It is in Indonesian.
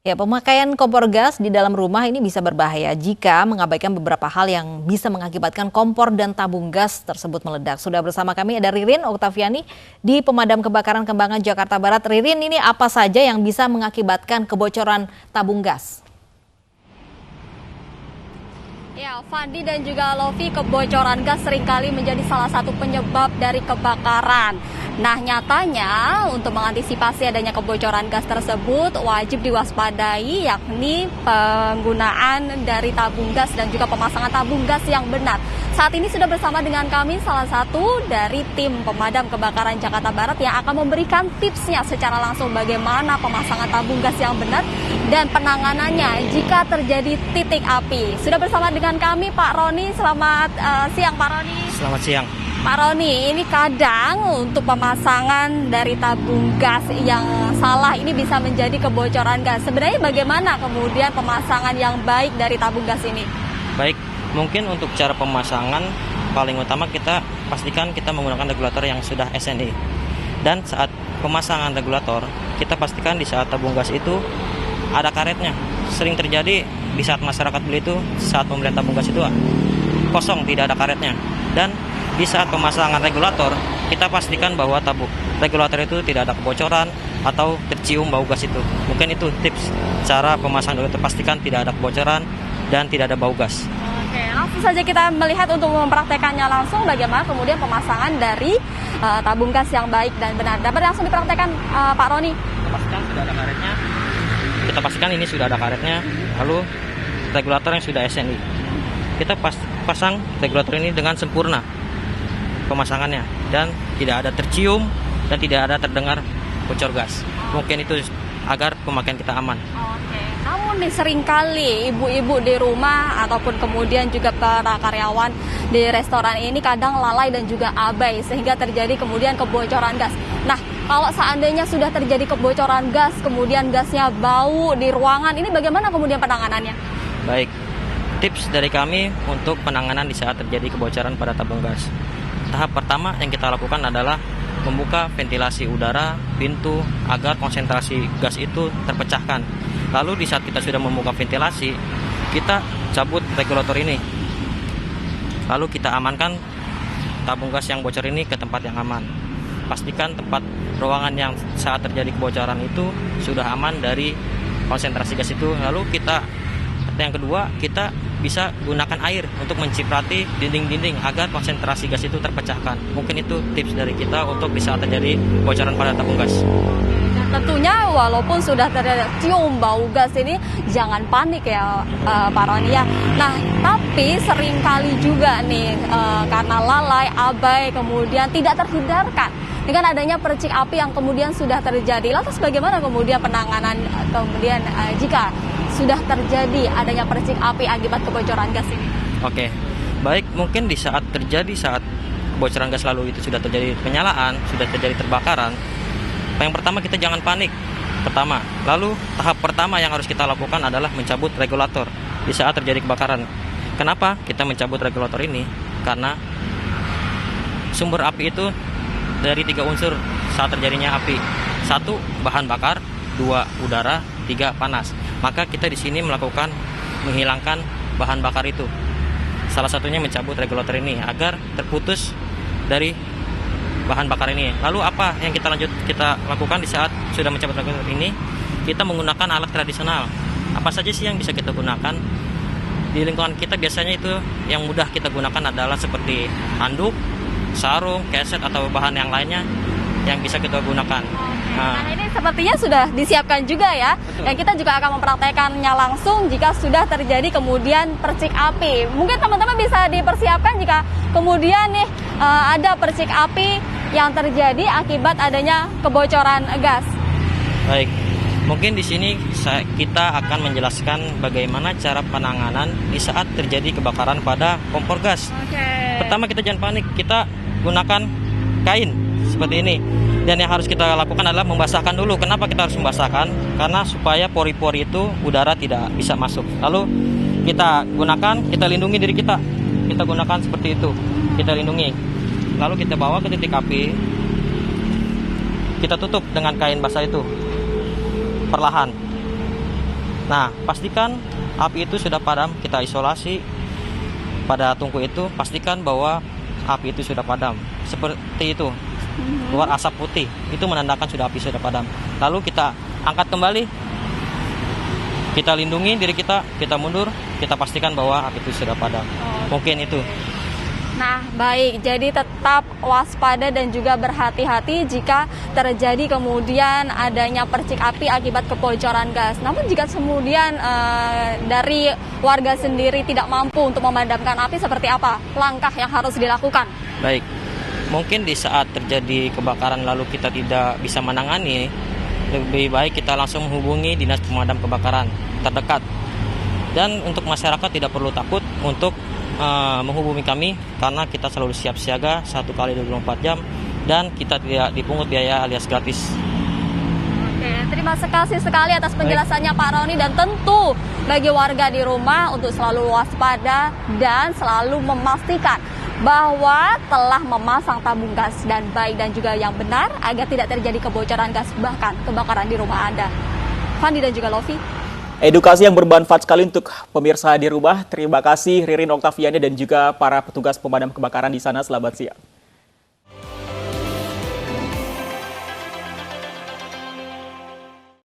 Ya, pemakaian kompor gas di dalam rumah ini bisa berbahaya jika mengabaikan beberapa hal yang bisa mengakibatkan kompor dan tabung gas tersebut meledak. Sudah bersama kami ada Ririn Oktaviani di Pemadam Kebakaran Kembangan Jakarta Barat. Ririn, ini apa saja yang bisa mengakibatkan kebocoran tabung gas? Ya, Fandi dan juga Lovi, kebocoran gas seringkali menjadi salah satu penyebab dari kebakaran. Nah, nyatanya untuk mengantisipasi adanya kebocoran gas tersebut wajib diwaspadai, yakni penggunaan dari tabung gas dan juga pemasangan tabung gas yang benar. Saat ini sudah bersama dengan kami salah satu dari tim Pemadam Kebakaran Jakarta Barat yang akan memberikan tipsnya secara langsung bagaimana pemasangan tabung gas yang benar dan penanganannya jika terjadi titik api. Sudah bersama dengan kami Pak Roni. Selamat siang Pak Roni. Selamat siang. Pak Roni, ini kadang untuk pemasangan dari tabung gas yang salah ini bisa menjadi kebocoran gas. Sebenarnya bagaimana kemudian pemasangan yang baik dari tabung gas ini? Baik, mungkin untuk cara pemasangan paling utama kita pastikan kita menggunakan regulator yang sudah SNI. Dan saat pemasangan regulator, kita pastikan di saat tabung gas itu ada karetnya. Sering terjadi di saat masyarakat beli itu, saat pembelian tabung gas itu kosong, tidak ada karetnya. Dan di saat pemasangan regulator, kita pastikan bahwa tabung regulator itu tidak ada kebocoran atau tercium bau gas itu. Mungkin itu tips cara pemasangan regulator, pastikan tidak ada kebocoran dan tidak ada bau gas. Oke, langsung saja kita melihat untuk mempraktekannya langsung bagaimana kemudian pemasangan dari tabung gas yang baik dan benar. Dapat langsung dipraktekkan Pak Roni? Kita pastikan sudah ada karetnya. Kita pastikan ini sudah ada karetnya, lalu regulator yang sudah SNI. Kita pasang regulator ini dengan sempurna pemasangannya dan tidak ada tercium dan tidak ada terdengar bocor gas. Mungkin itu agar pemakaian kita aman. Oke. Namun nih seringkali ibu-ibu di rumah ataupun kemudian juga para karyawan di restoran ini kadang lalai dan juga abai sehingga terjadi kemudian kebocoran gas. Nah, kalau seandainya sudah terjadi kebocoran gas, kemudian gasnya bau di ruangan, ini bagaimana kemudian penanganannya? Baik, tips dari kami untuk penanganan di saat terjadi kebocoran pada tabung gas. Tahap pertama yang kita lakukan adalah membuka ventilasi udara, pintu, agar konsentrasi gas itu terpecahkan. Lalu di saat kita sudah membuka ventilasi, kita cabut regulator ini. Lalu kita amankan tabung gas yang bocor ini ke tempat yang aman. Pastikan tempat ruangan yang saat terjadi kebocoran itu sudah aman dari konsentrasi gas itu. Lalu yang kedua, kita bisa gunakan air untuk menciprati dinding-dinding agar konsentrasi gas itu terpecahkan. Mungkin itu tips dari kita untuk bisa terjadi bocoran pada tabung gas. Dan tentunya walaupun sudah tercium bau gas ini, jangan panik ya Pak Roni ya. Nah, tapi seringkali juga nih karena lalai, abai, kemudian tidak terhindarkan dengan adanya percik api yang kemudian sudah terjadi. Lantas bagaimana kemudian penanganan kemudian jika sudah terjadi adanya percik api akibat kebocoran gas ini? Oke, baik, mungkin di saat kebocoran gas lalu itu sudah terjadi penyalaan, sudah terjadi terbakaran. Yang pertama, kita jangan panik. Lalu tahap pertama yang harus kita lakukan adalah mencabut regulator di saat terjadi kebakaran. Kenapa kita mencabut regulator ini? Karena sumber api itu dari 3 unsur saat terjadinya api. 1, bahan bakar, 2, udara, 3, panas. Maka kita di sini menghilangkan bahan bakar itu. Salah satunya mencabut regulator ini agar terputus dari bahan bakar ini. Lalu apa yang kita lakukan di saat sudah mencabut regulator ini? Kita menggunakan alat tradisional. Apa saja sih yang bisa kita gunakan? Di lingkungan kita biasanya itu yang mudah kita gunakan adalah seperti handuk, sarung, keset atau bahan yang lainnya yang bisa kita gunakan. Nah, ini sepertinya sudah disiapkan juga ya. Betul. Dan kita juga akan mempraktekannya langsung jika sudah terjadi kemudian percik api. Mungkin teman-teman bisa dipersiapkan jika kemudian nih ada percik api yang terjadi akibat adanya kebocoran gas. Baik, mungkin di sini kita akan menjelaskan bagaimana cara penanganan di saat terjadi kebakaran pada kompor gas. Pertama, kita jangan panik, kita gunakan kain seperti ini. Dan yang harus kita lakukan adalah membasahkan dulu. Kenapa kita harus membasahkan? Karena supaya pori-pori itu udara tidak bisa masuk. Lalu kita lindungi diri kita. Kita gunakan seperti itu. Kita lindungi. Lalu kita bawa ke titik api. Kita tutup dengan kain basah itu. Perlahan. Nah, pastikan api itu sudah padam, kita isolasi pada tungku itu, pastikan bahwa api itu sudah padam. Seperti itu, keluar asap putih, itu menandakan sudah api sudah padam. Lalu kita angkat kembali, kita lindungi diri kita mundur, kita pastikan bahwa api itu sudah padam. Mungkin itu. Nah, baik. Jadi tetap waspada dan juga berhati-hati jika terjadi kemudian adanya percik api akibat kebocoran gas. Namun jika kemudian dari warga sendiri tidak mampu untuk memadamkan api, seperti apa langkah yang harus dilakukan? Baik. Mungkin di saat terjadi kebakaran lalu kita tidak bisa menangani, lebih baik kita langsung menghubungi dinas pemadam kebakaran terdekat. Dan untuk masyarakat tidak perlu takut untuk menghubungi kami karena kita selalu siap siaga 1 kali 24 jam dan kita tidak dipungut biaya alias gratis. Oke, terima kasih sekali atas penjelasannya Pak Roni, dan tentu bagi warga di rumah untuk selalu waspada dan selalu memastikan bahwa telah memasang tabung gas dan baik dan juga yang benar agar tidak terjadi kebocoran gas bahkan kebakaran di rumah Anda. Fandi dan juga Lofi. Edukasi yang bermanfaat sekali untuk pemirsa di rumah. Terima kasih Ririn Oktaviani dan juga para petugas pemadam kebakaran di sana. Selamat siang.